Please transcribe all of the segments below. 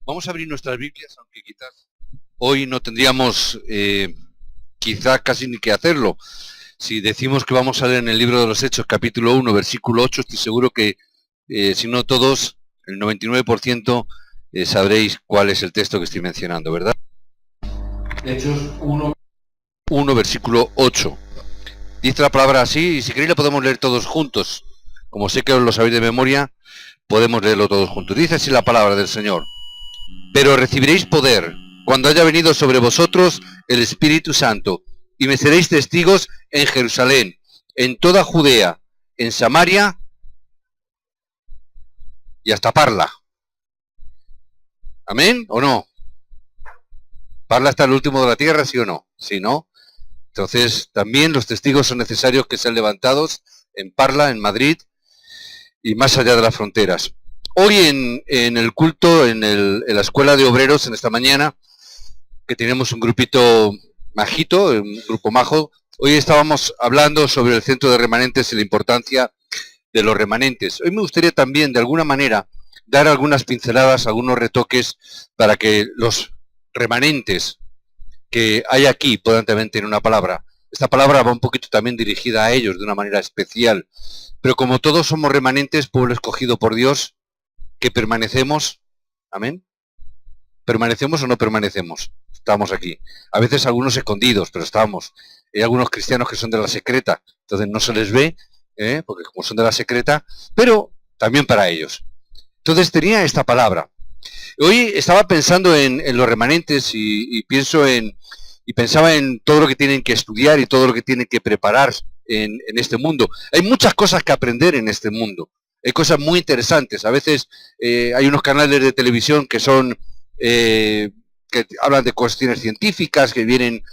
Vamos a abrir nuestras Biblias, aunque quizás hoy no tendríamos quizás casi ni que hacerlo. Si decimos que vamos a leer en el libro de los Hechos, capítulo 1, versículo 8, estoy seguro que, si no todos, el 99% sabréis cuál es el texto que estoy mencionando, ¿verdad? Hechos 1, versículo 8. Dice la palabra así, y si queréis la podemos leer todos juntos. Como sé que os lo sabéis de memoria, podemos leerlo todos juntos. Dice así la palabra del Señor. Pero recibiréis poder cuando haya venido sobre vosotros el Espíritu Santo, y me seréis testigos en Jerusalén, en toda Judea, en Samaria y hasta Parla. ¿Amén o no? ¿Parla hasta el último de la tierra, sí o no? Sí, ¿no? Entonces también los testigos son necesarios que sean levantados en Parla, en Madrid y más allá de las fronteras. Hoy en el culto, en la escuela de obreros, en esta mañana, que tenemos un grupito majito, un grupo majo, hoy estábamos hablando sobre el centro de remanentes y la importancia de los remanentes. Hoy me gustaría también, de alguna manera, dar algunas pinceladas, algunos retoques para que los remanentes que hay aquí puedan también tener una palabra. Esta palabra va un poquito también dirigida a ellos de una manera especial. Pero como todos somos remanentes, pueblo escogido por Dios, que permanecemos, amén, ¿permanecemos o no permanecemos? Estamos aquí. A veces algunos escondidos, pero estamos. Hay algunos cristianos que son de la secreta, entonces no se les ve, porque como son de la secreta, pero también para ellos. Entonces tenía esta palabra. Hoy estaba pensando en los remanentes y pensaba en todo lo que tienen que estudiar y todo lo que tienen que preparar en este mundo. Hay muchas cosas que aprender en este mundo. Hay cosas muy interesantes. A veces hay unos canales de televisión que son que hablan de cuestiones científicas, que vienen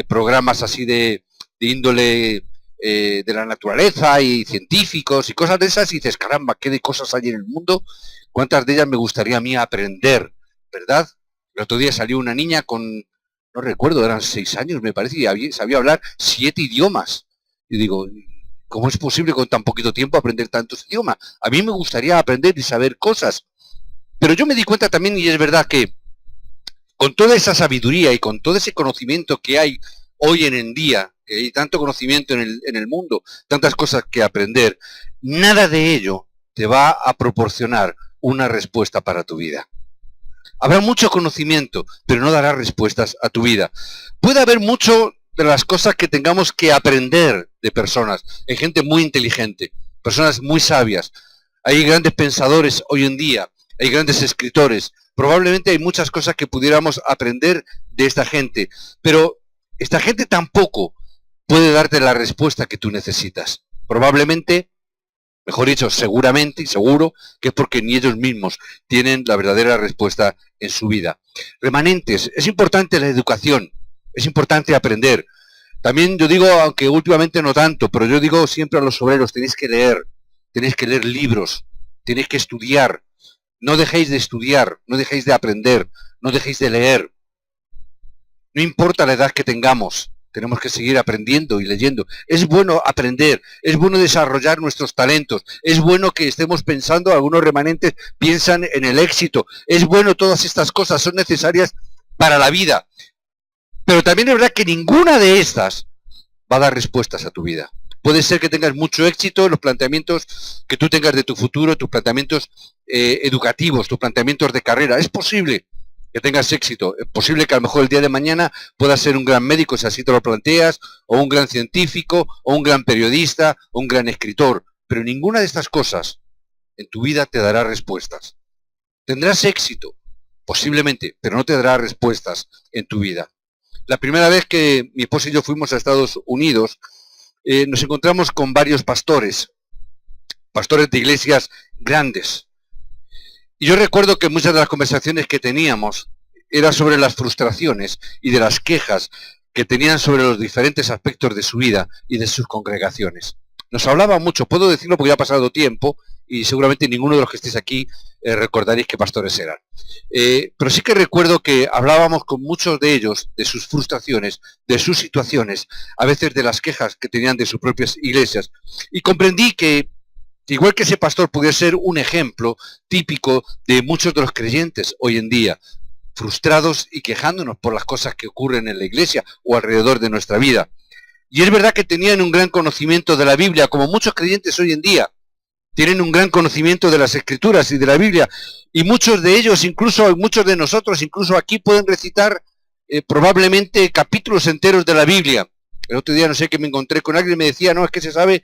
programas así de índole de la naturaleza y científicos y cosas de esas, y dices, caramba, qué de cosas hay en el mundo, cuántas de ellas me gustaría a mí aprender, ¿verdad? El otro día salió una niña con, no recuerdo, eran 6 años me parece, y sabía hablar 7 idiomas. Y digo, ¿cómo es posible con tan poquito tiempo aprender tantos idiomas? A mí me gustaría aprender y saber cosas. Pero yo me di cuenta también, y es verdad que con toda esa sabiduría y con todo ese conocimiento que hay hoy en día, que hay tanto conocimiento en el mundo, tantas cosas que aprender, nada de ello te va a proporcionar una respuesta para tu vida. Habrá mucho conocimiento, pero no dará respuestas a tu vida. Puede haber mucho de las cosas que tengamos que aprender de personas. Hay gente muy inteligente, personas muy sabias. Hay grandes pensadores hoy en día, hay grandes escritores. Probablemente hay muchas cosas que pudiéramos aprender de esta gente, pero esta gente tampoco puede darte la respuesta que tú necesitas. Probablemente, mejor dicho, seguramente y seguro que es porque ni ellos mismos tienen la verdadera respuesta en su vida. Remanentes, es importante la educación, es importante aprender. También yo digo, aunque últimamente no tanto, pero yo digo siempre a los obreros, tenéis que leer libros, tenéis que estudiar. No dejéis de estudiar, no dejéis de aprender, no dejéis de leer. No importa la edad que tengamos, tenemos que seguir aprendiendo y leyendo. Es bueno aprender, es bueno desarrollar nuestros talentos, es bueno que estemos pensando, algunos remanentes piensan en el éxito, es bueno, todas estas cosas son necesarias para la vida. Pero también es verdad que ninguna de estas va a dar respuestas a tu vida. Puede ser que tengas mucho éxito en los planteamientos que tú tengas de tu futuro, tus planteamientos educativos, tus planteamientos de carrera. Es posible que tengas éxito. Es posible que a lo mejor el día de mañana puedas ser un gran médico, si así te lo planteas, o un gran científico, o un gran periodista, o un gran escritor. Pero ninguna de estas cosas en tu vida te dará respuestas. Tendrás éxito, posiblemente, pero no te dará respuestas en tu vida. La primera vez que mi esposa y yo fuimos a Estados Unidos, nos encontramos con varios pastores de iglesias grandes. Y yo recuerdo que muchas de las conversaciones que teníamos era sobre las frustraciones y de las quejas que tenían sobre los diferentes aspectos de su vida y de sus congregaciones. Nos hablaba mucho, puedo decirlo porque ya ha pasado tiempo y seguramente ninguno de los que estéis aquí recordaréis qué pastores eran. Pero sí que recuerdo que hablábamos con muchos de ellos de sus frustraciones, de sus situaciones, a veces de las quejas que tenían de sus propias iglesias. Y comprendí que Igual que ese pastor pudiera ser un ejemplo típico de muchos de los creyentes hoy en día, frustrados y quejándonos por las cosas que ocurren en la iglesia o alrededor de nuestra vida. Y es verdad que tenían un gran conocimiento de la Biblia, como muchos creyentes hoy en día. Tienen un gran conocimiento de las Escrituras y de la Biblia. Y muchos de ellos, incluso muchos de nosotros, incluso aquí pueden recitar probablemente capítulos enteros de la Biblia. El otro día no sé que me encontré con alguien y me decía, no, es que se sabe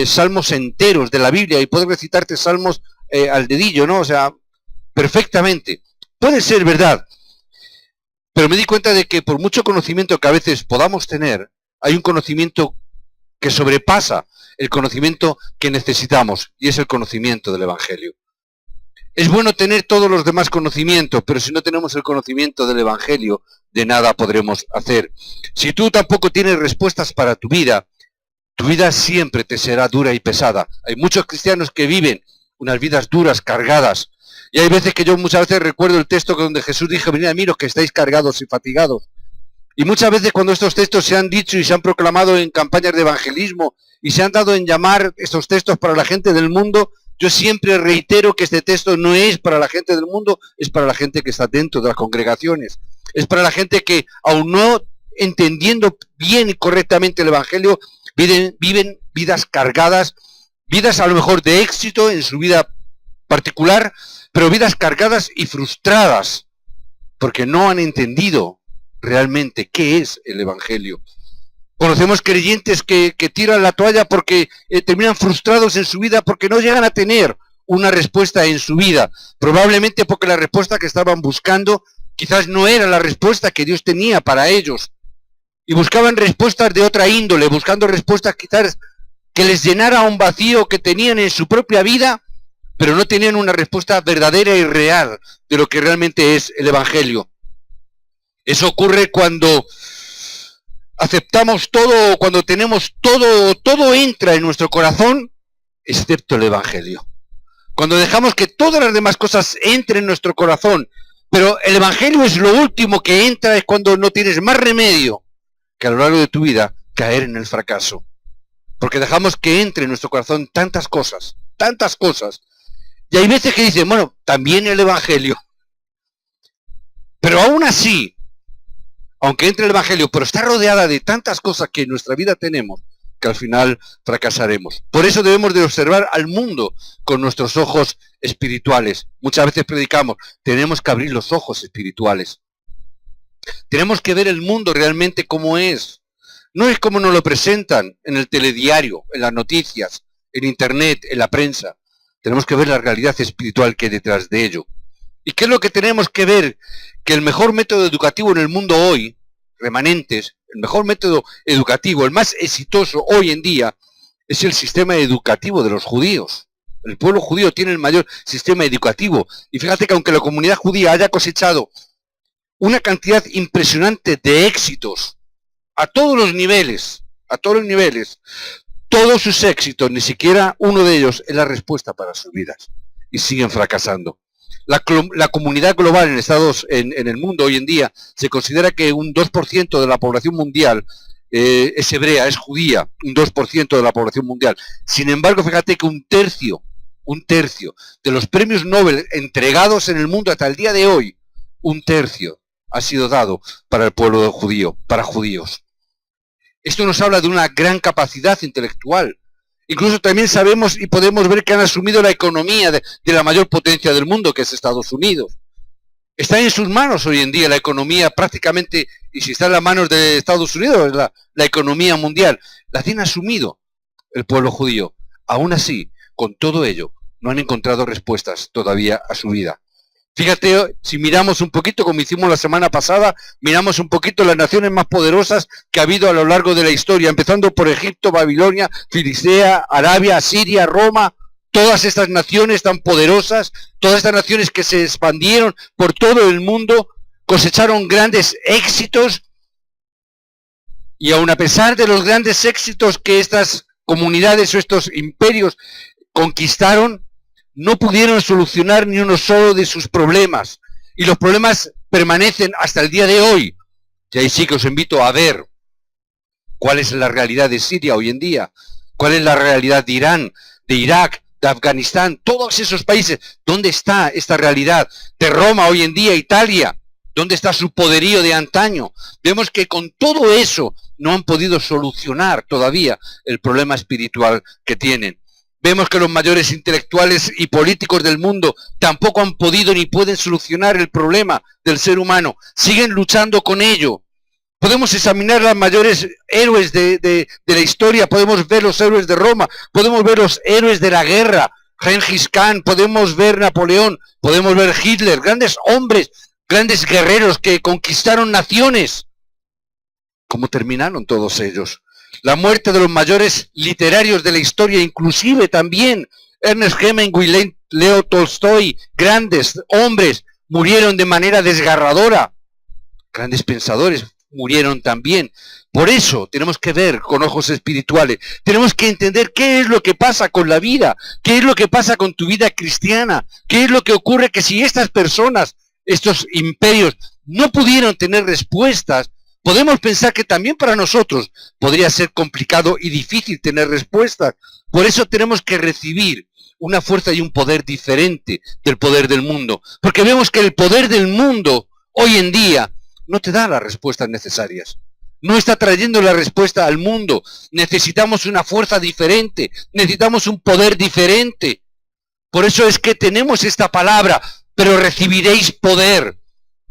salmos enteros de la Biblia y puedes recitarte salmos al dedillo, ¿no? O sea, perfectamente. Puede ser verdad. Pero me di cuenta de que por mucho conocimiento que a veces podamos tener, hay un conocimiento que sobrepasa el conocimiento que necesitamos, y es el conocimiento del Evangelio. Es bueno tener todos los demás conocimientos, pero si no tenemos el conocimiento del Evangelio, de nada podremos hacer. Si tú tampoco tienes respuestas para tu vida siempre te será dura y pesada. Hay muchos cristianos que viven unas vidas duras, cargadas, y hay veces que yo muchas veces recuerdo el texto donde Jesús dijo, venid a mí los que estáis cargados y fatigados. Y muchas veces cuando estos textos se han dicho y se han proclamado en campañas de evangelismo y se han dado en llamar estos textos para la gente del mundo, yo siempre reitero que este texto no es para la gente del mundo, es para la gente que está dentro de las congregaciones. Es para la gente que, aun no entendiendo bien y correctamente el Evangelio, viven vidas cargadas, vidas a lo mejor de éxito en su vida particular, pero vidas cargadas y frustradas, porque no han entendido realmente qué es el Evangelio. Conocemos creyentes que tiran la toalla porque terminan frustrados en su vida porque no llegan a tener una respuesta en su vida. Probablemente porque la respuesta que estaban buscando quizás no era la respuesta que Dios tenía para ellos. Y buscaban respuestas de otra índole, buscando respuestas quizás que les llenara un vacío que tenían en su propia vida, pero no tenían una respuesta verdadera y real de lo que realmente es el Evangelio. Eso ocurre cuando aceptamos todo, cuando tenemos todo entra en nuestro corazón, excepto el Evangelio. Cuando dejamos que todas las demás cosas entren en nuestro corazón, pero el Evangelio es lo último que entra, es cuando no tienes más remedio que a lo largo de tu vida caer en el fracaso. Porque dejamos que entre en nuestro corazón tantas cosas. Y hay veces que dicen, bueno, también el Evangelio. Pero aún así, aunque entre el Evangelio, pero está rodeada de tantas cosas que en nuestra vida tenemos, que al final fracasaremos. Por eso debemos de observar al mundo con nuestros ojos espirituales. Muchas veces predicamos, tenemos que abrir los ojos espirituales. Tenemos que ver el mundo realmente como es. No es como nos lo presentan en el telediario, en las noticias, en internet, en la prensa. Tenemos que ver la realidad espiritual que hay detrás de ello. ¿Y qué es lo que tenemos que ver? Que el mejor método educativo en el mundo hoy, remanentes, el mejor método educativo, el más exitoso hoy en día, es el sistema educativo de los judíos. El pueblo judío tiene el mayor sistema educativo. Y fíjate que aunque la comunidad judía haya cosechado una cantidad impresionante de éxitos a todos los niveles, todos sus éxitos, ni siquiera uno de ellos es la respuesta para sus vidas. Y siguen fracasando. La comunidad global en el mundo hoy en día se considera que un 2% de la población mundial es hebrea, es judía, un 2% de la población mundial. Sin embargo, fíjate que un tercio de los premios Nobel entregados en el mundo hasta el día de hoy, un tercio ha sido dado para el pueblo judío, para judíos. Esto nos habla de una gran capacidad intelectual. Incluso también sabemos y podemos ver que han asumido la economía de la mayor potencia del mundo, que es Estados Unidos. Está en sus manos hoy en día la economía prácticamente, y si está en las manos de Estados Unidos, es la economía mundial. La tiene asumido el pueblo judío. Aún así, con todo ello, no han encontrado respuestas todavía a su vida. Fíjate, si miramos un poquito, como hicimos la semana pasada, miramos un poquito las naciones más poderosas que ha habido a lo largo de la historia, empezando por Egipto, Babilonia, Filistea, Arabia, Siria, Roma, todas estas naciones tan poderosas, todas estas naciones que se expandieron por todo el mundo, cosecharon grandes éxitos, y aun a pesar de los grandes éxitos que estas comunidades o estos imperios conquistaron, no pudieron solucionar ni uno solo de sus problemas. Y los problemas permanecen hasta el día de hoy. Y ahí sí que os invito a ver cuál es la realidad de Siria hoy en día, cuál es la realidad de Irán, de Irak, de Afganistán, todos esos países. ¿Dónde está esta realidad? De Roma hoy en día, Italia. ¿Dónde está su poderío de antaño? Vemos que con todo eso no han podido solucionar todavía el problema espiritual que tienen. Vemos que los mayores intelectuales y políticos del mundo tampoco han podido ni pueden solucionar el problema del ser humano. Siguen luchando con ello. Podemos examinar los mayores héroes de la historia, podemos ver los héroes de Roma, podemos ver los héroes de la guerra, Gengis Khan, podemos ver Napoleón, podemos ver Hitler, grandes hombres, grandes guerreros que conquistaron naciones. ¿Cómo terminaron todos ellos? La muerte de los mayores literarios de la historia, inclusive también Ernest Hemingway, Leo Tolstoy, grandes hombres, murieron de manera desgarradora. Grandes pensadores murieron también. Por eso tenemos que ver con ojos espirituales. Tenemos que entender qué es lo que pasa con la vida, qué es lo que pasa con tu vida cristiana, qué es lo que ocurre que si estas personas, estos imperios, no pudieron tener respuestas, podemos pensar que también para nosotros podría ser complicado y difícil tener respuestas. Por eso tenemos que recibir una fuerza y un poder diferente del poder del mundo. Porque vemos que el poder del mundo hoy en día no te da las respuestas necesarias. No está trayendo la respuesta al mundo. Necesitamos una fuerza diferente. Necesitamos un poder diferente. Por eso es que tenemos esta palabra, pero recibiréis poder.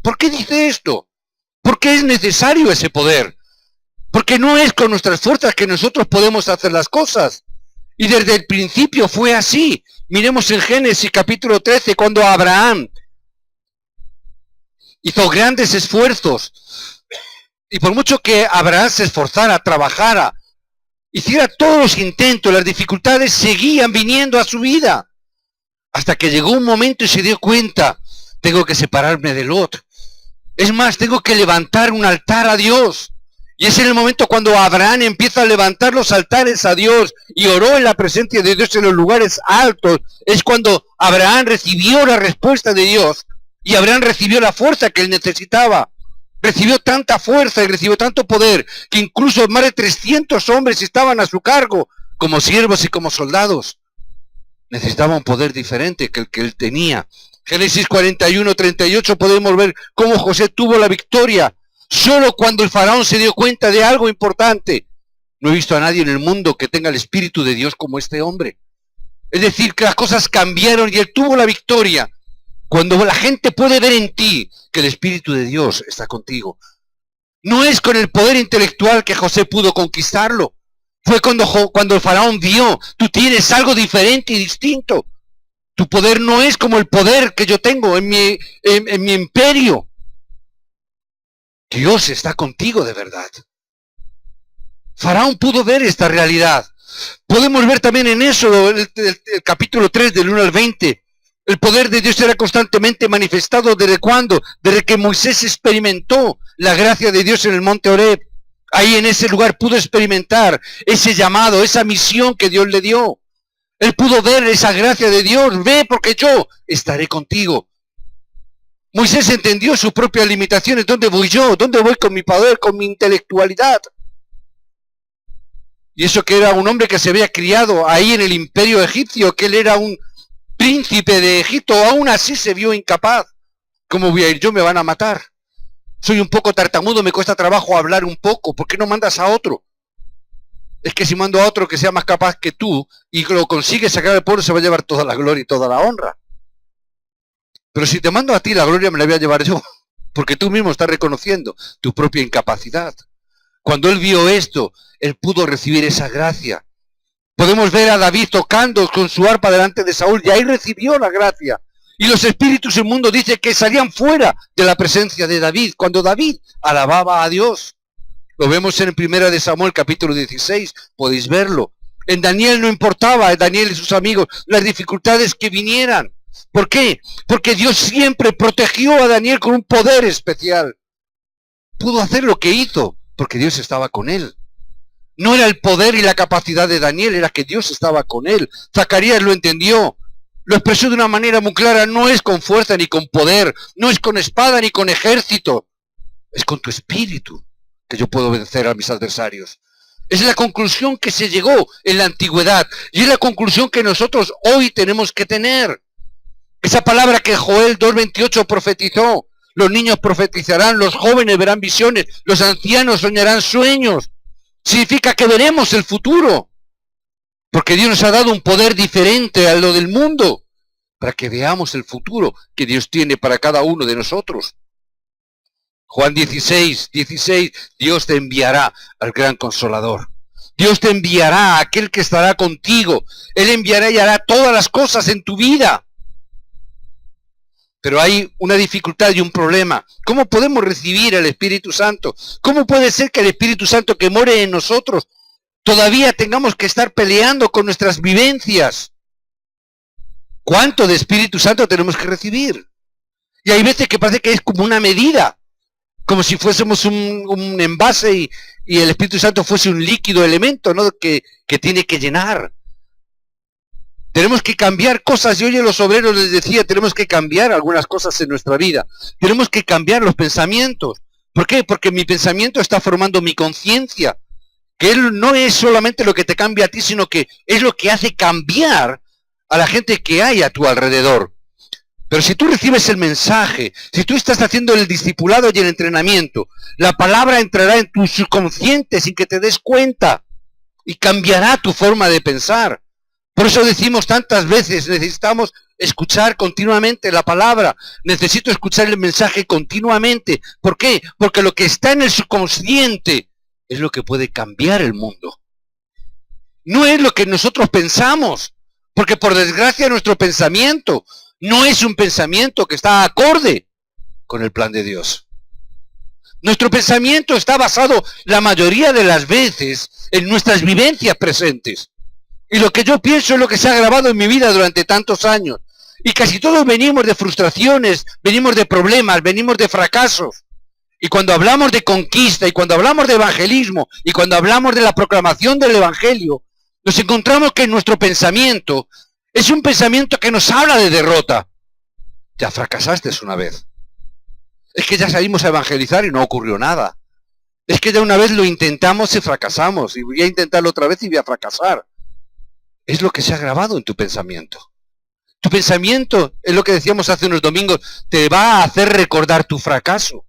¿Por qué dice esto? Porque es necesario ese poder. Porque no es con nuestras fuerzas que nosotros podemos hacer las cosas. Y desde el principio fue así. Miremos en Génesis capítulo 13, cuando Abraham hizo grandes esfuerzos. Y por mucho que Abraham se esforzara, trabajara, hiciera todos los intentos, las dificultades seguían viniendo a su vida. Hasta que llegó un momento y se dio cuenta, tengo que separarme de Lot. Es más, tengo que levantar un altar a Dios. Y es en el momento cuando Abraham empieza a levantar los altares a Dios y oró en la presencia de Dios en los lugares altos. Es cuando Abraham recibió la respuesta de Dios. Y Abraham recibió la fuerza que él necesitaba. Recibió tanta fuerza y recibió tanto poder que incluso más de 300 hombres estaban a su cargo como siervos y como soldados. Necesitaba un poder diferente que el que él tenía. Génesis 41, 38 podemos ver cómo José tuvo la victoria solo cuando el faraón se dio cuenta de algo importante. No he visto a nadie en el mundo que tenga el Espíritu de Dios como este hombre. Es decir, que las cosas cambiaron y él tuvo la victoria. Cuando la gente puede ver en ti que el Espíritu de Dios está contigo. No es con el poder intelectual que José pudo conquistarlo. Fue cuando el faraón vio, tú tienes algo diferente y distinto. Tu poder no es como el poder que yo tengo en mi imperio. Dios está contigo de verdad. Faraón pudo ver esta realidad. Podemos ver también en Éxodo, el capítulo 3, del 1 al 20. El poder de Dios era constantemente manifestado. ¿Desde cuándo? Desde que Moisés experimentó la gracia de Dios en el monte Horeb. Ahí en ese lugar pudo experimentar ese llamado, esa misión que Dios le dio. Él pudo ver esa gracia de Dios. Ve, porque yo estaré contigo. Moisés entendió sus propias limitaciones. ¿Dónde voy yo? ¿Dónde voy con mi poder, con mi intelectualidad? Y eso que era un hombre que se había criado ahí en el imperio egipcio, que él era un príncipe de Egipto, aún así se vio incapaz. ¿Cómo voy a ir yo? Me van a matar. Soy un poco tartamudo, me cuesta trabajo hablar un poco. ¿Por qué no mandas a otro? Es que si mando a otro que sea más capaz que tú y lo consigue sacar del pueblo, se va a llevar toda la gloria y toda la honra. Pero si te mando a ti, la gloria me la voy a llevar yo, porque tú mismo estás reconociendo tu propia incapacidad. Cuando él vio esto, él pudo recibir esa gracia. Podemos ver a David tocando con su arpa delante de Saúl, y ahí recibió la gracia. Y los espíritus inmundos dicen que salían fuera de la presencia de David, cuando David alababa a Dios. Lo vemos en 1 de Samuel, capítulo 16, podéis verlo. En Daniel no importaba, en Daniel y sus amigos, las dificultades que vinieran. ¿Por qué? Porque Dios siempre protegió a Daniel con un poder especial. Pudo hacer lo que hizo, porque Dios estaba con él. No era el poder y la capacidad de Daniel, era que Dios estaba con él. Zacarías lo entendió. Lo expresó de una manera muy clara. No es con fuerza ni con poder. No es con espada ni con ejército. Es con tu espíritu que yo puedo vencer a mis adversarios. Es la conclusión que se llegó en la antigüedad y es la conclusión que nosotros hoy tenemos que tener. Esa palabra que Joel 2:28 profetizó: los niños profetizarán, los jóvenes verán visiones, los ancianos soñarán sueños. Significa que veremos el futuro, porque Dios nos ha dado un poder diferente a lo del mundo, para que veamos el futuro que Dios tiene para cada uno de nosotros. Juan 16:16, Dios te enviará al gran Consolador. Dios te enviará a aquel que estará contigo. Él enviará y hará todas las cosas en tu vida. Pero hay una dificultad y un problema. ¿Cómo podemos recibir al Espíritu Santo? ¿Cómo puede ser que el Espíritu Santo que more en nosotros todavía tengamos que estar peleando con nuestras vivencias? ¿Cuánto de Espíritu Santo tenemos que recibir? Y hay veces que parece que es como una medida, como si fuésemos un envase y el Espíritu Santo fuese un líquido elemento, ¿no?, que tiene que llenar. Tenemos que cambiar cosas. Yo hoy a los obreros les decía, tenemos que cambiar algunas cosas en nuestra vida. Tenemos que cambiar los pensamientos. ¿Por qué? Porque mi pensamiento está formando mi conciencia. Que él no es solamente lo que te cambia a ti, sino que es lo que hace cambiar a la gente que hay a tu alrededor. Pero si tú recibes el mensaje, si tú estás haciendo el discipulado y el entrenamiento, la palabra entrará en tu subconsciente sin que te des cuenta y cambiará tu forma de pensar. Por eso decimos tantas veces, necesitamos escuchar continuamente la palabra. Necesito escuchar el mensaje continuamente. ¿Por qué? Porque lo que está en el subconsciente es lo que puede cambiar el mundo. No es lo que nosotros pensamos, porque por desgracia nuestro pensamiento no es un pensamiento que está acorde con el plan de Dios. Nuestro pensamiento está basado la mayoría de las veces en nuestras vivencias presentes. Y lo que yo pienso es lo que se ha grabado en mi vida durante tantos años. Y casi todos venimos de frustraciones, venimos de problemas, venimos de fracasos. Y cuando hablamos de conquista, y cuando hablamos de evangelismo, y cuando hablamos de la proclamación del evangelio, nos encontramos que nuestro pensamiento es un pensamiento que nos habla de derrota. Ya fracasaste una vez. Es que ya salimos a evangelizar y no ocurrió nada. Es que ya una vez lo intentamos y fracasamos. Y voy a intentarlo otra vez y voy a fracasar. Es lo que se ha grabado en tu pensamiento. Tu pensamiento, es lo que decíamos hace unos domingos, te va a hacer recordar tu fracaso.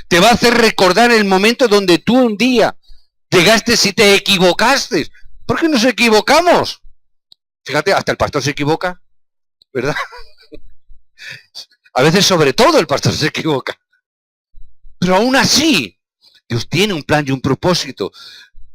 Te va a hacer recordar el momento donde tú un día llegaste y te equivocaste. ¿Por qué nos equivocamos? Fíjate, hasta el pastor se equivoca, ¿verdad? A veces sobre todo el pastor se equivoca. Pero aún así, Dios tiene un plan y un propósito.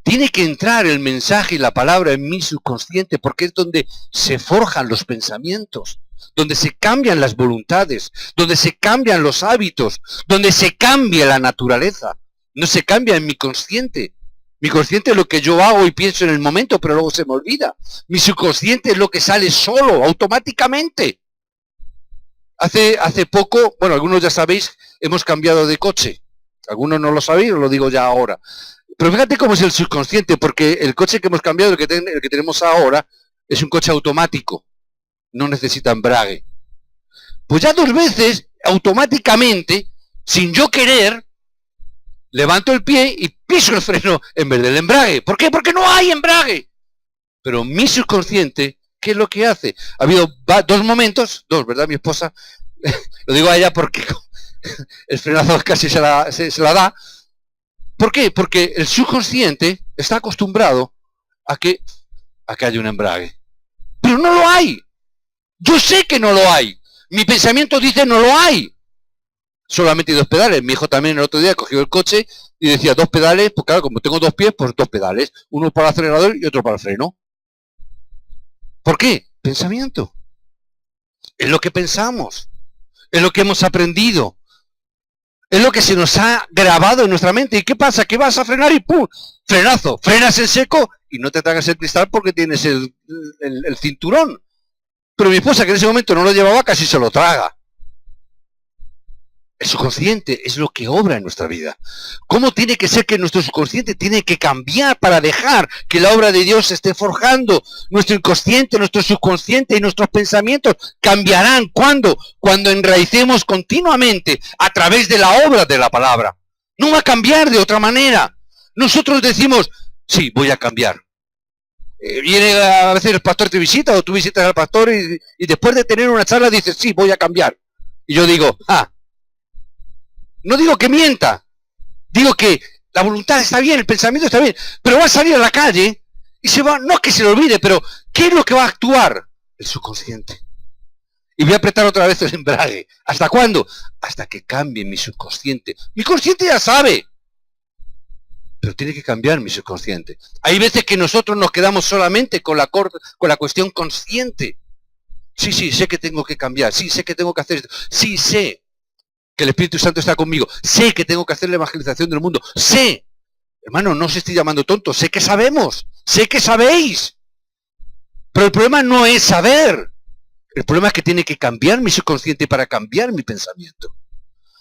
Tiene que entrar el mensaje y la palabra en mi subconsciente, porque es donde se forjan los pensamientos, donde se cambian las voluntades, donde se cambian los hábitos, donde se cambia la naturaleza. No se cambia en mi consciente. Mi consciente es lo que yo hago y pienso en el momento, pero luego se me olvida. Mi subconsciente es lo que sale solo, automáticamente. Hace poco, bueno, algunos ya sabéis, hemos cambiado de coche. Algunos no lo sabéis, os lo digo ya ahora. Pero fíjate cómo es el subconsciente, porque el coche que hemos cambiado, el que tenemos ahora, es un coche automático. No necesita embrague. Pues ya 2 veces, automáticamente, sin yo querer, levanto el pie y piso el freno en vez del embrague. ¿Por qué? Porque no hay embrague. Pero mi subconsciente, ¿qué es lo que hace? Ha habido 2 momentos, 2, ¿verdad? Mi esposa, lo digo a ella porque el frenazo casi se la da. ¿Por qué? Porque el subconsciente está acostumbrado a que haya un embrague. Pero no lo hay. Yo sé que no lo hay. Mi pensamiento dice no lo hay. Solamente hay 2 pedales. Mi hijo también el otro día cogió el coche y decía 2 pedales. Pues claro, como tengo 2 pies, pues 2 pedales. Uno para el acelerador y otro para el freno. ¿Por qué? Pensamiento. Es lo que pensamos. Es lo que hemos aprendido. Es lo que se nos ha grabado en nuestra mente. ¿Y qué pasa? Que vas a frenar y ¡pum! Frenazo. Frenas en seco y no te tragas el cristal porque tienes el cinturón. Pero mi esposa, que en ese momento no lo llevaba, casi se lo traga. El subconsciente es lo que obra en nuestra vida. ¿Cómo tiene que ser que nuestro subconsciente tiene que cambiar para dejar que la obra de Dios se esté forjando? Nuestro inconsciente, nuestro subconsciente y nuestros pensamientos cambiarán. ¿Cuándo? Cuando enraicemos continuamente a través de la obra de la palabra. No va a cambiar de otra manera. Nosotros decimos, sí, voy a cambiar. Viene a veces el pastor te visita o tú visitas al pastor y después de tener una charla dices, sí, voy a cambiar. Y yo digo, no digo que mienta, digo que la voluntad está bien, el pensamiento está bien, pero va a salir a la calle y se va, no es que se le olvide, pero ¿qué es lo que va a actuar? El subconsciente. Y voy a apretar otra vez el embrague. ¿Hasta cuándo? Hasta que cambie mi subconsciente. Mi consciente ya sabe, pero tiene que cambiar mi subconsciente. Hay veces que nosotros nos quedamos solamente con la cuestión consciente. Sí, sé que tengo que cambiar, sí, sé que tengo que hacer esto, sí, sé que el Espíritu Santo está conmigo, sé que tengo que hacer la evangelización del mundo, sé, hermano, no os estoy llamando tonto, sé que sabemos, sé que sabéis, pero el problema no es saber, el problema es que tiene que cambiar mi subconsciente para cambiar mi pensamiento,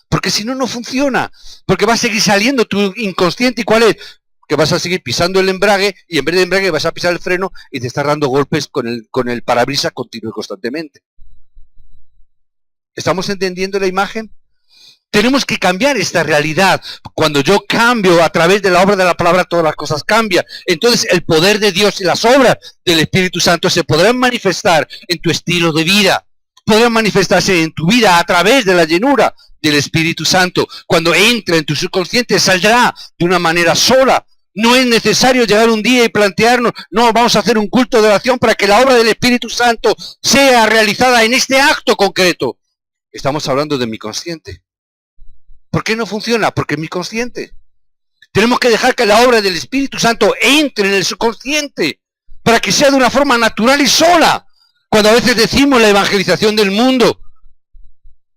porque si no, no funciona, porque va a seguir saliendo tu inconsciente, ¿y cuál es? Que vas a seguir pisando el embrague y en vez de embrague vas a pisar el freno y te estás dando golpes con el parabrisas continuo y constantemente. ¿Estamos entendiendo la imagen? Tenemos que cambiar esta realidad. Cuando yo cambio a través de la obra de la palabra, todas las cosas cambian. Entonces el poder de Dios y las obras del Espíritu Santo se podrán manifestar en tu estilo de vida. Podrán manifestarse en tu vida a través de la llenura del Espíritu Santo. Cuando entra en tu subconsciente, saldrá de una manera sola. No es necesario llegar un día y plantearnos, no, vamos a hacer un culto de oración para que la obra del Espíritu Santo sea realizada en este acto concreto. Estamos hablando de mi consciente. ¿Por qué no funciona? Porque es mi consciente. Tenemos que dejar que la obra del Espíritu Santo entre en el subconsciente para que sea de una forma natural y sola. Cuando a veces decimos la evangelización del mundo,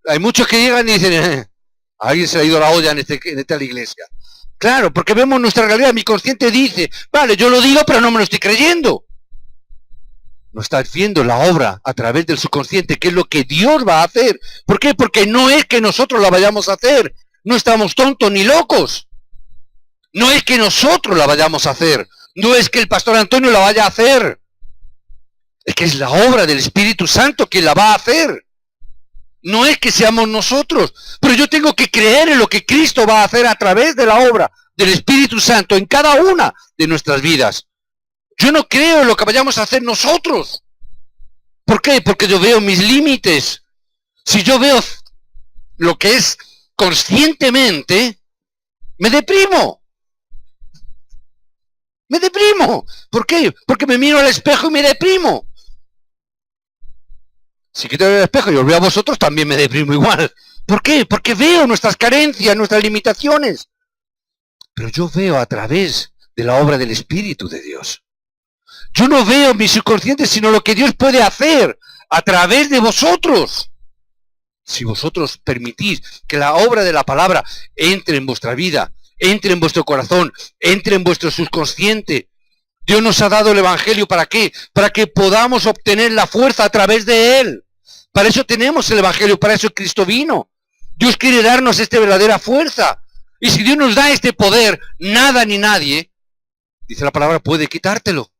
hay muchos que llegan y dicen, a alguien se le ha ido la olla en esta iglesia. Claro, porque vemos nuestra realidad. Mi consciente dice, vale, yo lo digo, pero no me lo estoy creyendo. No estás viendo la obra a través del subconsciente, que es lo que Dios va a hacer. ¿Por qué? Porque no es que nosotros la vayamos a hacer. No estamos tontos ni locos. No es que nosotros la vayamos a hacer. No es que el pastor Antonio la vaya a hacer. Es que es la obra del Espíritu Santo quien la va a hacer. No es que seamos nosotros. Pero yo tengo que creer en lo que Cristo va a hacer a través de la obra del Espíritu Santo en cada una de nuestras vidas. Yo no creo en lo que vayamos a hacer nosotros. ¿Por qué? Porque yo veo mis límites. Si yo veo lo que es conscientemente, me deprimo. Me deprimo. ¿Por qué? Porque me miro al espejo y me deprimo. Si quito el espejo y os veo a vosotros, también me deprimo igual. ¿Por qué? Porque veo nuestras carencias, nuestras limitaciones. Pero yo veo a través de la obra del Espíritu de Dios. Yo no veo mi subconsciente, sino lo que Dios puede hacer a través de vosotros. Si vosotros permitís que la obra de la palabra entre en vuestra vida, entre en vuestro corazón, entre en vuestro subconsciente. Dios nos ha dado el Evangelio, ¿para qué? Para que podamos obtener la fuerza a través de él. Para eso tenemos el Evangelio, para eso Cristo vino. Dios quiere darnos esta verdadera fuerza. Y si Dios nos da este poder, nada ni nadie, dice la palabra, puede quitártelo.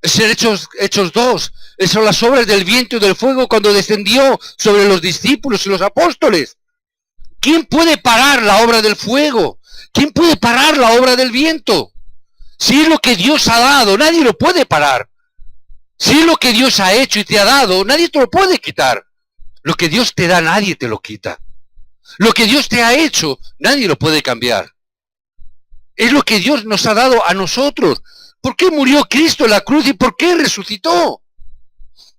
Es el Hechos 2. Son las obras del viento y del fuego cuando descendió sobre los discípulos y los apóstoles. ¿Quién puede parar la obra del fuego? ¿Quién puede parar la obra del viento? Si es lo que Dios ha dado, nadie lo puede parar. Si es lo que Dios ha hecho y te ha dado, nadie te lo puede quitar. Lo que Dios te da, nadie te lo quita. Lo que Dios te ha hecho, nadie lo puede cambiar. Es lo que Dios nos ha dado a nosotros. ¿Por qué murió Cristo en la cruz y por qué resucitó?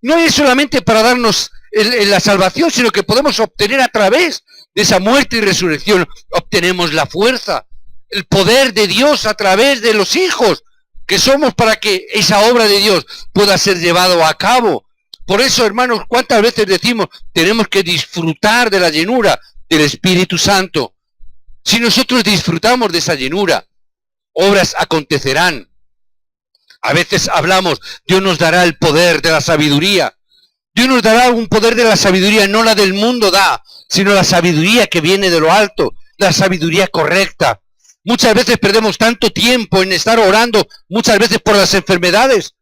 No es solamente para darnos la salvación, sino que podemos obtener a través de esa muerte y resurrección, obtenemos la fuerza, el poder de Dios a través de los hijos que somos para que esa obra de Dios pueda ser llevado a cabo. Por eso, hermanos, ¿cuántas veces decimos tenemos que disfrutar de la llenura del Espíritu Santo? Si nosotros disfrutamos de esa llenura, obras acontecerán. A veces hablamos, Dios nos dará el poder de la sabiduría. Dios nos dará un poder de la sabiduría, no la del mundo da, sino la sabiduría que viene de lo alto, la sabiduría correcta. Muchas veces perdemos tanto tiempo en estar orando, muchas veces por las enfermedades.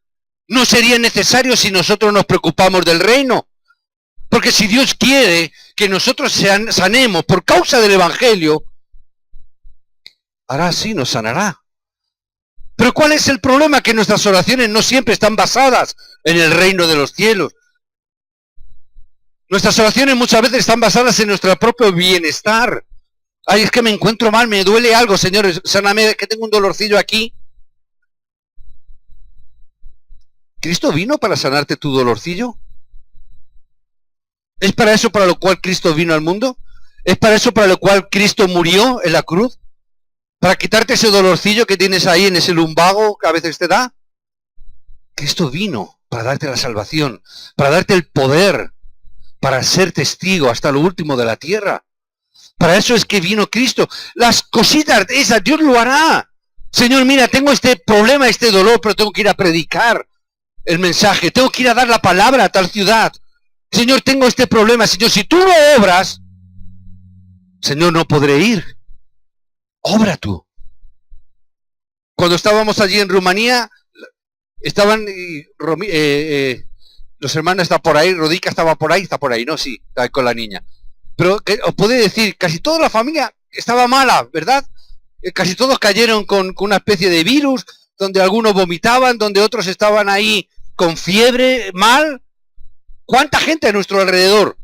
No sería necesario si nosotros nos preocupamos del reino. Porque si Dios quiere que nosotros sanemos por causa del Evangelio, hará así, nos sanará. Pero ¿cuál es el problema? Que nuestras oraciones no siempre están basadas en el reino de los cielos. Nuestras oraciones muchas veces están basadas en nuestro propio bienestar. Ay, es que me encuentro mal, me duele algo, Señor, sáname, que tengo un dolorcillo aquí. ¿Cristo vino para sanarte tu dolorcillo? ¿Es para eso para lo cual Cristo vino al mundo? ¿Es para eso para lo cual Cristo murió en la cruz? ¿Para quitarte ese dolorcillo que tienes ahí en ese lumbago que a veces te da? Cristo vino para darte la salvación, para darte el poder, para ser testigo hasta lo último de la tierra. Para eso es que vino Cristo. Las cositas esas, Dios lo hará. Señor, mira, tengo este problema, este dolor, pero tengo que ir a predicar el mensaje. Tengo que ir a dar la palabra a tal ciudad. Señor, tengo este problema. Señor, si tú no obras, Señor, no podré ir. Obra tú. Cuando estábamos allí en Rumanía, estaban los hermanos están por ahí, Rodica estaba por ahí, está por ahí, ¿no? Sí, está ahí con la niña. Pero os puedo decir, casi toda la familia estaba mala, ¿verdad? Casi todos cayeron con una especie de virus, donde algunos vomitaban, donde otros estaban ahí con fiebre, mal. ¿Cuánta gente a nuestro alrededor?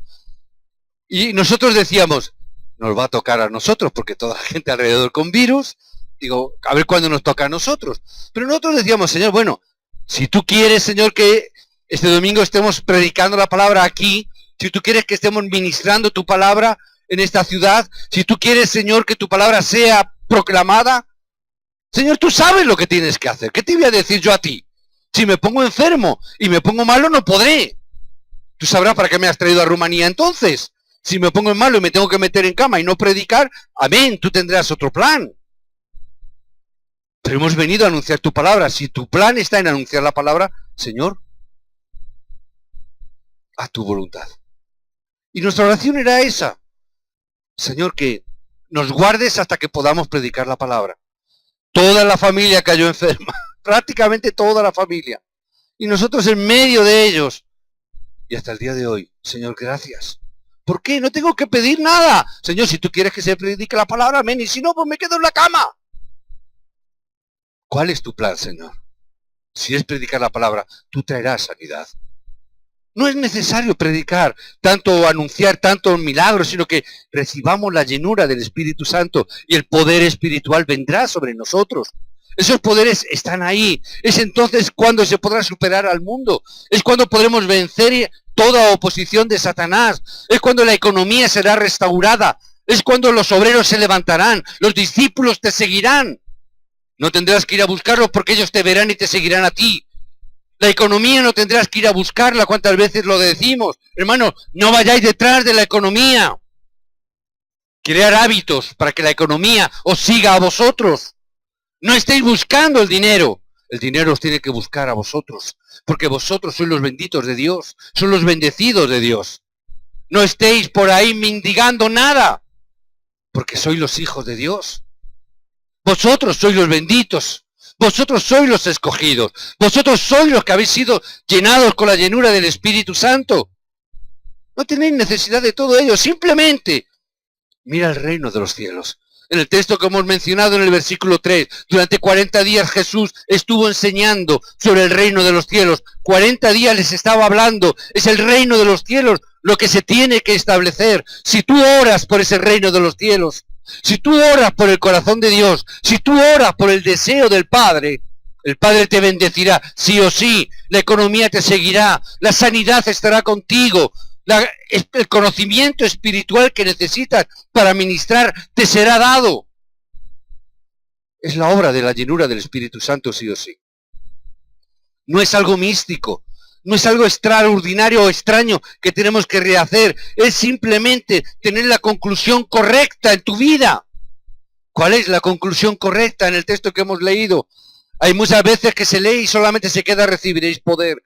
Y nosotros decíamos, nos va a tocar a nosotros, porque toda la gente alrededor con virus, digo, a ver cuándo nos toca a nosotros. Pero nosotros decíamos, Señor, bueno, si tú quieres, Señor, que este domingo estemos predicando la palabra aquí, si tú quieres que estemos ministrando tu palabra en esta ciudad, si tú quieres, Señor, que tu palabra sea proclamada, Señor, tú sabes lo que tienes que hacer. ¿Qué te voy a decir yo a ti? Si me pongo enfermo y me pongo malo, no podré. Tú sabrás para qué me has traído a Rumanía entonces. Si me pongo en malo y me tengo que meter en cama y no predicar, amén, tú tendrás otro plan. Pero hemos venido a anunciar tu palabra. Si tu plan está en anunciar la palabra, Señor, a tu voluntad. Y nuestra oración era esa. Señor, que nos guardes hasta que podamos predicar la palabra. Toda la familia cayó enferma. Prácticamente toda la familia. Y nosotros en medio de ellos. Y hasta el día de hoy, Señor, gracias. ¿Por qué? No tengo que pedir nada. Señor, si tú quieres que se predique la palabra, amén. Y si no, pues me quedo en la cama. ¿Cuál es tu plan, Señor? Si es predicar la palabra, tú traerás sanidad. No es necesario predicar, tanto anunciar tanto milagros, sino que recibamos la llenura del Espíritu Santo y el poder espiritual vendrá sobre nosotros. Esos poderes están ahí. Es entonces cuando se podrá superar al mundo. Es cuando podremos vencer toda oposición de Satanás. Es cuando la economía será restaurada. Es cuando los obreros se levantarán. Los discípulos te seguirán. No tendrás que ir a buscarlos porque ellos te verán y te seguirán a ti. La economía no tendrás que ir a buscarla, cuántas veces lo decimos. Hermano, no vayáis detrás de la economía. Crear hábitos para que la economía os siga a vosotros. No estéis buscando el dinero. El dinero os tiene que buscar a vosotros. Porque vosotros sois los benditos de Dios. Sois los bendecidos de Dios. No estéis por ahí mendigando nada. Porque sois los hijos de Dios. Vosotros sois los benditos. Vosotros sois los escogidos. Vosotros sois los que habéis sido llenados con la llenura del Espíritu Santo. No tenéis necesidad de todo ello. Simplemente mira el reino de los cielos. En el texto que hemos mencionado en el versículo 3, durante 40 días Jesús estuvo enseñando sobre el reino de los cielos. 40 días les estaba hablando. Es el reino de los cielos lo que se tiene que establecer. Si tú oras por ese reino de los cielos, si tú oras por el corazón de Dios, si tú oras por el deseo del Padre, el Padre te bendecirá, sí o sí. La economía te seguirá, la sanidad estará contigo, el conocimiento espiritual que necesitas para ministrar te será dado. Es la obra de la llenura del Espíritu Santo, sí o sí. No es algo místico, no es algo extraordinario o extraño que tenemos que rehacer. Es simplemente tener la conclusión correcta en tu vida. ¿Cuál es la conclusión correcta en el texto que hemos leído? Hay muchas veces que se lee y solamente se queda recibiréis poder.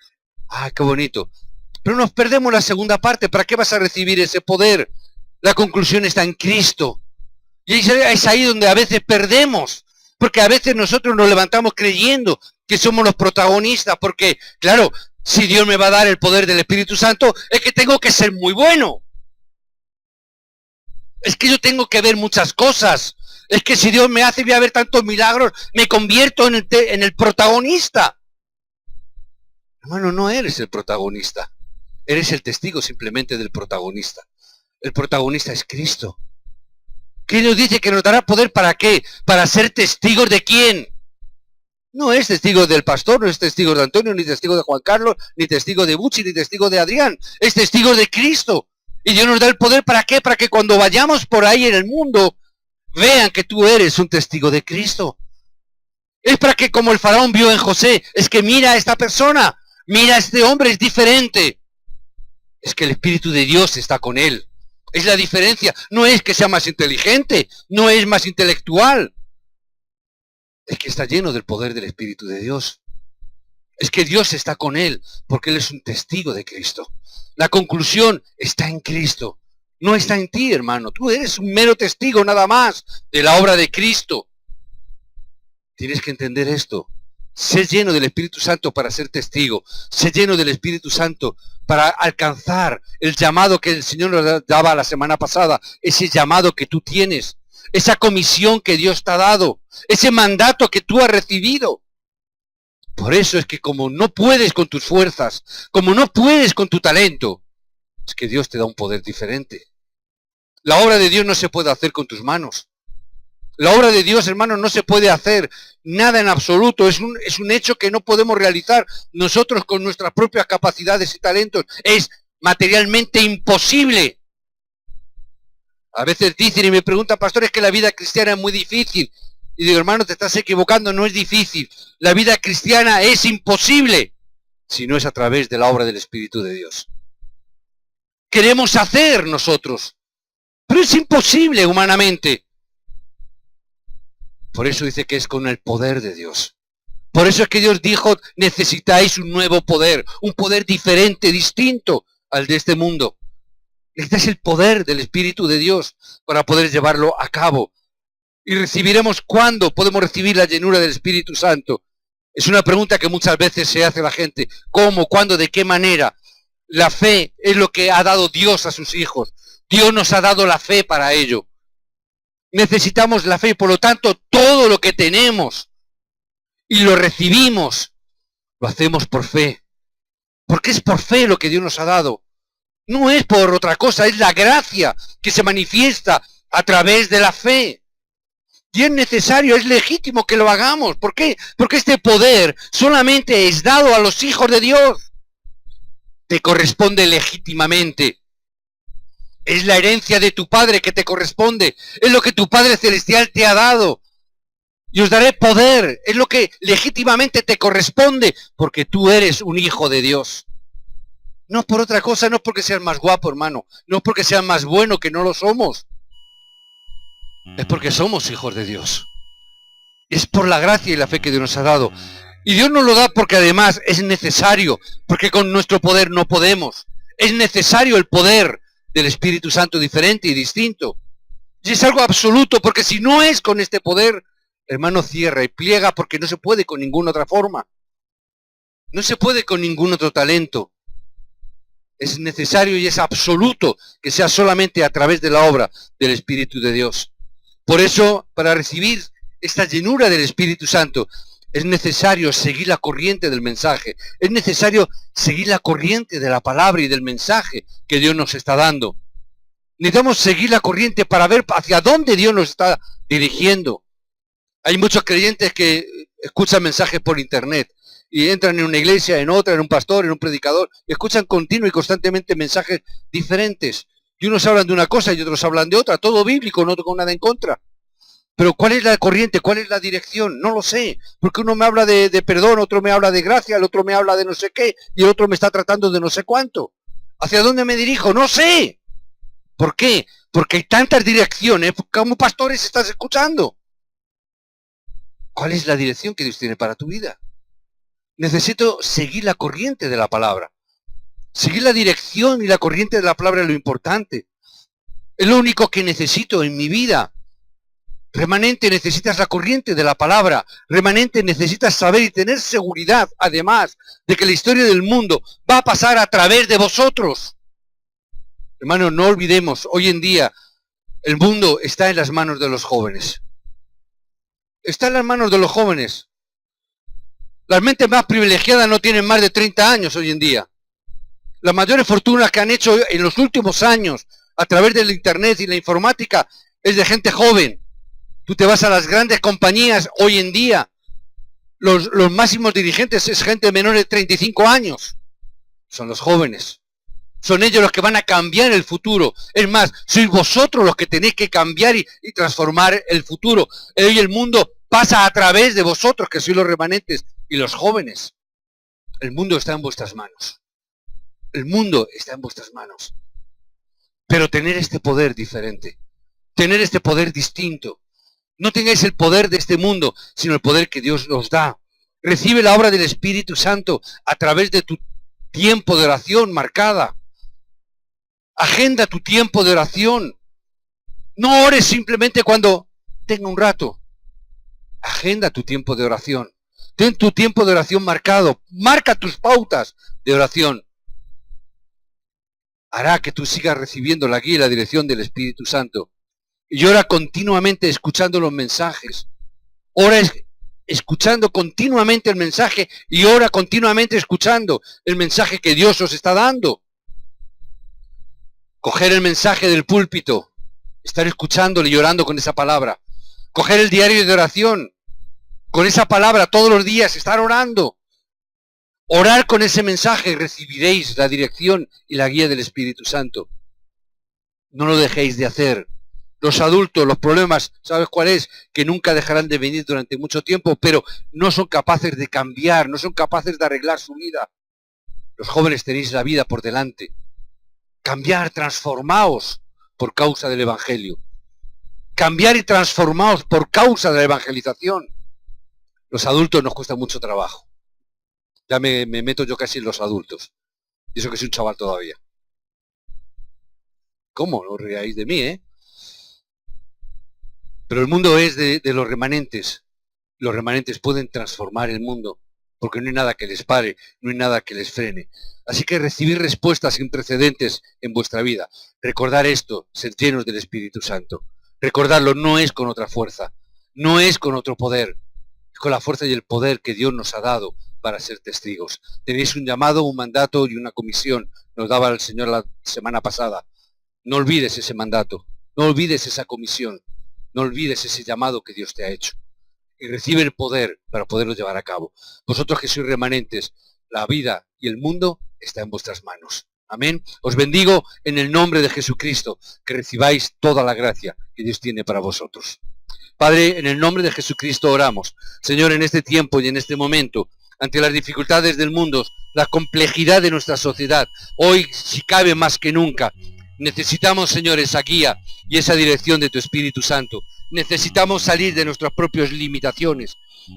¡Ah, qué bonito! Pero nos perdemos la segunda parte. ¿Para qué vas a recibir ese poder? La conclusión está en Cristo. Y es ahí donde a veces perdemos. Porque a veces nosotros nos levantamos creyendo que somos los protagonistas. Porque, claro, si Dios me va a dar el poder del Espíritu Santo, es que tengo que ser muy bueno. Es que yo tengo que ver muchas cosas. Es que si Dios me hace ver tantos milagros, me convierto en el protagonista. Hermano, no eres el protagonista. Eres el testigo simplemente del protagonista. El protagonista es Cristo. ¿Qué nos dice que nos dará poder para qué? Para ser testigos de quién. No es testigo del pastor, no es testigo de Antonio, ni testigo de Juan Carlos, ni testigo de Bucci, ni testigo de Adrián. Es testigo de Cristo. Y Dios nos da el poder ¿para qué? Para que cuando vayamos por ahí en el mundo, vean que tú eres un testigo de Cristo. Es para que como el faraón vio en José, es que mira a esta persona, mira a este hombre, es diferente. Es que el Espíritu de Dios está con él. Es la diferencia. No es que sea más inteligente, no es más intelectual. Es que está lleno del poder del Espíritu de Dios. Es que Dios está con él, porque él es un testigo de Cristo. La conclusión está en Cristo. No está en ti, hermano. Tú eres un mero testigo nada más de la obra de Cristo. Tienes que entender esto. Sé lleno del Espíritu Santo para ser testigo. Sé lleno del Espíritu Santo para alcanzar el llamado que el Señor nos daba la semana pasada. Ese llamado que tú tienes. Esa comisión que Dios te ha dado. Ese mandato que tú has recibido. Por eso es que como no puedes con tus fuerzas, como no puedes con tu talento, es que Dios te da un poder diferente. La obra de Dios no se puede hacer con tus manos. La obra de Dios, hermanos, no se puede hacer nada en absoluto. Es un hecho que no podemos realizar nosotros con nuestras propias capacidades y talentos. Es materialmente imposible. A veces dicen y me preguntan, pastor, es que la vida cristiana es muy difícil. Y digo, hermano, te estás equivocando, no es difícil. La vida cristiana es imposible si no es a través de la obra del Espíritu de Dios. Queremos hacer nosotros, pero es imposible humanamente. Por eso dice que es con el poder de Dios. Por eso es que Dios dijo, necesitáis un nuevo poder, un poder diferente, distinto al de este mundo. Necesitáis el poder del Espíritu de Dios para poder llevarlo a cabo. Y recibiremos ¿cuándo podemos recibir la llenura del Espíritu Santo? Es una pregunta que muchas veces se hace la gente. ¿Cómo? ¿Cuándo? ¿De qué manera? La fe es lo que ha dado Dios a sus hijos. Dios nos ha dado la fe para ello. Necesitamos la fe, por lo tanto, todo lo que tenemos y lo recibimos, lo hacemos por fe. Porque es por fe lo que Dios nos ha dado. No es por otra cosa, es la gracia que se manifiesta a través de la fe. Y es necesario, es legítimo que lo hagamos. ¿Por qué? Porque este poder solamente es dado a los hijos de Dios. Te corresponde legítimamente. Es la herencia de tu Padre que te corresponde. Es lo que tu Padre Celestial te ha dado. Y os daré poder. Es lo que legítimamente te corresponde. Porque tú eres un hijo de Dios. No por otra cosa, no porque seas más guapo, hermano. No porque seas más bueno, que no lo somos. Es porque somos hijos de Dios. Es por la gracia y la fe que Dios nos ha dado. Y Dios nos lo da porque además es necesario. Porque con nuestro poder no podemos. Es necesario el poder del Espíritu Santo diferente y distinto. Y es algo absoluto, porque si no es con este poder, hermano, cierra y pliega, porque no se puede con ninguna otra forma. No se puede con ningún otro talento. Es necesario y es absoluto que sea solamente a través de la obra del Espíritu de Dios. Por eso, para recibir esta llenura del Espíritu Santo, es necesario seguir la corriente del mensaje. Es necesario seguir la corriente de la palabra y del mensaje que Dios nos está dando. Necesitamos seguir la corriente para ver hacia dónde Dios nos está dirigiendo. Hay muchos creyentes que escuchan mensajes por internet y entran en una iglesia, en otra, en un pastor, en un predicador, y escuchan continuo y constantemente mensajes diferentes. Y unos hablan de una cosa y otros hablan de otra, todo bíblico, no tengo nada en contra. Pero ¿cuál es la corriente? ¿Cuál es la dirección? No lo sé. Porque uno me habla de perdón, otro me habla de gracia, el otro me habla de no sé qué, y el otro me está tratando de no sé cuánto. ¿Hacia dónde me dirijo? No sé. ¿Por qué? Porque hay tantas direcciones. ¿Cómo pastores estás escuchando? ¿Cuál es la dirección que Dios tiene para tu vida? Necesito seguir la corriente de la palabra. Seguir la dirección y la corriente de la palabra es lo importante. Es lo único que necesito en mi vida. Remanente, necesitas la corriente de la palabra. Remanente, necesitas saber y tener seguridad, además, de que la historia del mundo va a pasar a través de vosotros. Hermanos, no olvidemos, hoy en día el mundo está en las manos de los jóvenes. está en las manos de los jóvenes. Las mentes más privilegiadas no tienen más de 30 años hoy en día. Las mayores fortunas que han hecho en los últimos años a través del internet y la informática es de gente joven. Tú te vas a las grandes compañías hoy en día, los máximos dirigentes es gente menor de 35 años. Son los jóvenes. Son ellos los que van a cambiar el futuro. Es más, sois vosotros los que tenéis que cambiar y transformar el futuro. Hoy el mundo pasa a través de vosotros, que sois los remanentes y los jóvenes. El mundo está en vuestras manos. El mundo está en vuestras manos. Pero tener este poder diferente, tener este poder distinto. No tengáis el poder de este mundo, sino el poder que Dios os da. Recibe la obra del Espíritu Santo a través de tu tiempo de oración marcada. Agenda tu tiempo de oración. No ores simplemente cuando tenga un rato. Agenda tu tiempo de oración. Ten tu tiempo de oración marcado. Marca tus pautas de oración. Hará que tú sigas recibiendo la guía y la dirección del Espíritu Santo. Y ora continuamente escuchando los mensajes. Ora escuchando continuamente el mensaje y ora continuamente escuchando el mensaje que Dios os está dando. Coger el mensaje del púlpito, estar escuchándole y orando con esa palabra. Coger el diario de oración, con esa palabra todos los días, estar orando. Orar con ese mensaje y recibiréis la dirección y la guía del Espíritu Santo. No lo dejéis de hacer. Los adultos, los problemas, ¿sabes cuál es? Que nunca dejarán de venir durante mucho tiempo, pero no son capaces de cambiar, no son capaces de arreglar su vida. Los jóvenes tenéis la vida por delante. Cambiar, transformaos por causa del Evangelio. Cambiar y transformaos por causa de la evangelización. Los adultos nos cuesta mucho trabajo. Ya me meto yo casi en los adultos. Y eso que soy un chaval todavía. ¿Cómo? No os reáis de mí, ¿eh? Pero el mundo es de los remanentes. Los remanentes pueden transformar el mundo, porque no hay nada que les pare, no hay nada que les frene. Así que recibir respuestas sin precedentes en vuestra vida. Recordar esto, ser llenos del Espíritu Santo. Recordarlo, no es con otra fuerza, no es con otro poder, es con la fuerza y el poder que Dios nos ha dado para ser testigos. Tenéis un llamado, un mandato y una comisión. Nos daba el Señor la semana pasada. No olvides ese mandato, no olvides esa comisión, no olvides ese llamado que Dios te ha hecho. Y recibe el poder para poderlo llevar a cabo. Vosotros que sois remanentes, la vida y el mundo está en vuestras manos. Amén. Os bendigo en el nombre de Jesucristo, que recibáis toda la gracia que Dios tiene para vosotros. Padre, en el nombre de Jesucristo oramos. Señor, en este tiempo y en este momento, ante las dificultades del mundo, la complejidad de nuestra sociedad, hoy, si cabe más que nunca, necesitamos, Señor, esa guía y esa dirección de tu Espíritu Santo. Necesitamos salir de nuestras propias limitaciones.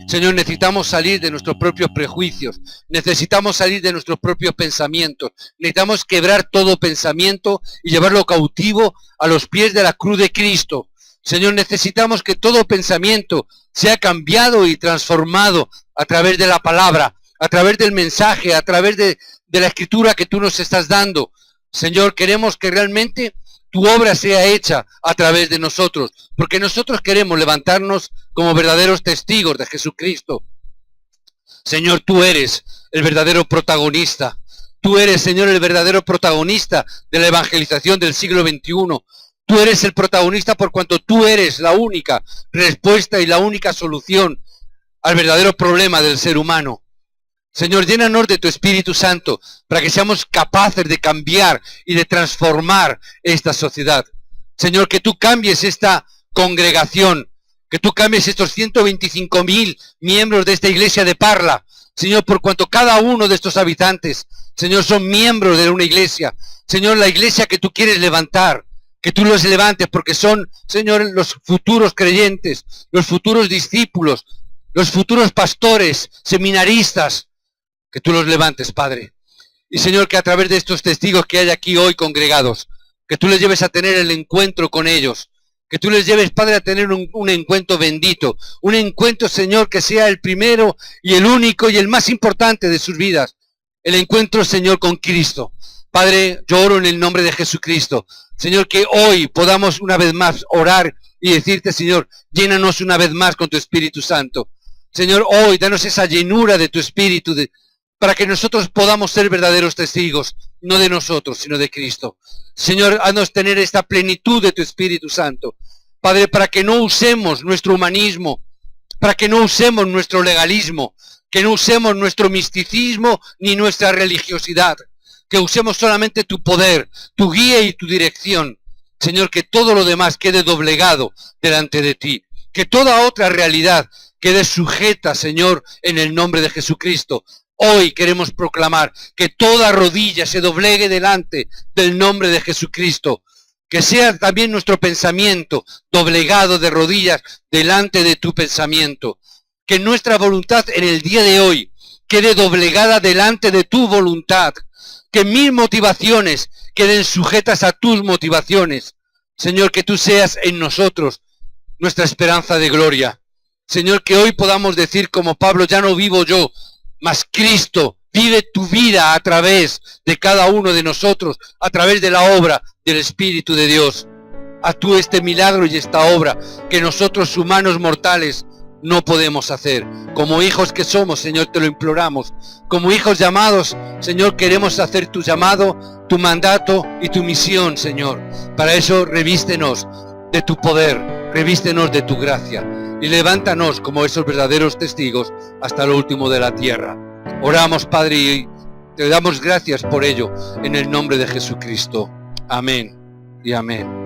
Señor, necesitamos salir de nuestros propios prejuicios. Necesitamos salir de nuestros propios pensamientos. Necesitamos quebrar todo pensamiento y llevarlo cautivo a los pies de la cruz de Cristo. Señor, necesitamos que todo pensamiento sea cambiado y transformado a través de la palabra, a través del mensaje, a través de la escritura que tú nos estás dando. Señor, queremos que realmente tu obra sea hecha a través de nosotros, porque nosotros queremos levantarnos como verdaderos testigos de Jesucristo. Señor, tú eres el verdadero protagonista. Tú eres, Señor, el verdadero protagonista de la evangelización del siglo XXI. Tú eres el protagonista por cuanto tú eres la única respuesta y la única solución al verdadero problema del ser humano. Señor, llénanos de tu Espíritu Santo para que seamos capaces de cambiar y de transformar esta sociedad. Señor, que tú cambies esta congregación, que tú cambies estos 125.000 miembros de esta iglesia de Parla. Señor, por cuanto cada uno de estos habitantes, Señor, son miembros de una iglesia. Señor, la iglesia que tú quieres levantar, que tú los levantes porque son, Señor, los futuros creyentes, los futuros discípulos, los futuros pastores, seminaristas, que tú los levantes, Padre. Y Señor, que a través de estos testigos que hay aquí hoy congregados, que tú les lleves a tener el encuentro con ellos, que tú les lleves, Padre, a tener un encuentro bendito, un encuentro, Señor, que sea el primero y el único y el más importante de sus vidas, el encuentro, Señor, con Cristo. Padre, yo oro en el nombre de Jesucristo. Señor, que hoy podamos una vez más orar y decirte, Señor, llénanos una vez más con tu Espíritu Santo. Señor, hoy danos esa llenura de tu Espíritu para que nosotros podamos ser verdaderos testigos, no de nosotros, sino de Cristo. Señor, haznos tener esta plenitud de tu Espíritu Santo. Padre, para que no usemos nuestro humanismo, para que no usemos nuestro legalismo, que no usemos nuestro misticismo ni nuestra religiosidad, que usemos solamente tu poder, tu guía y tu dirección. Señor, que todo lo demás quede doblegado delante de ti, que toda otra realidad quede sujeta, Señor, en el nombre de Jesucristo. Hoy queremos proclamar que toda rodilla se doblegue delante del nombre de Jesucristo. Que sea también nuestro pensamiento doblegado de rodillas delante de tu pensamiento. Que nuestra voluntad en el día de hoy quede doblegada delante de tu voluntad. Que mis motivaciones queden sujetas a tus motivaciones. Señor, que tú seas en nosotros nuestra esperanza de gloria. Señor, que hoy podamos decir como Pablo, ya no vivo yo, mas Cristo vive tu vida a través de cada uno de nosotros, a través de la obra del Espíritu de Dios. Haz tú este milagro y esta obra que nosotros humanos mortales no podemos hacer. Como hijos que somos, Señor, te lo imploramos. Como hijos llamados, Señor, queremos hacer tu llamado, tu mandato y tu misión, Señor. Para eso revístenos de tu poder, revístenos de tu gracia y levántanos como esos verdaderos testigos hasta lo último de la tierra. Oramos, Padre, y te damos gracias por ello en el nombre de Jesucristo. Amén y amén.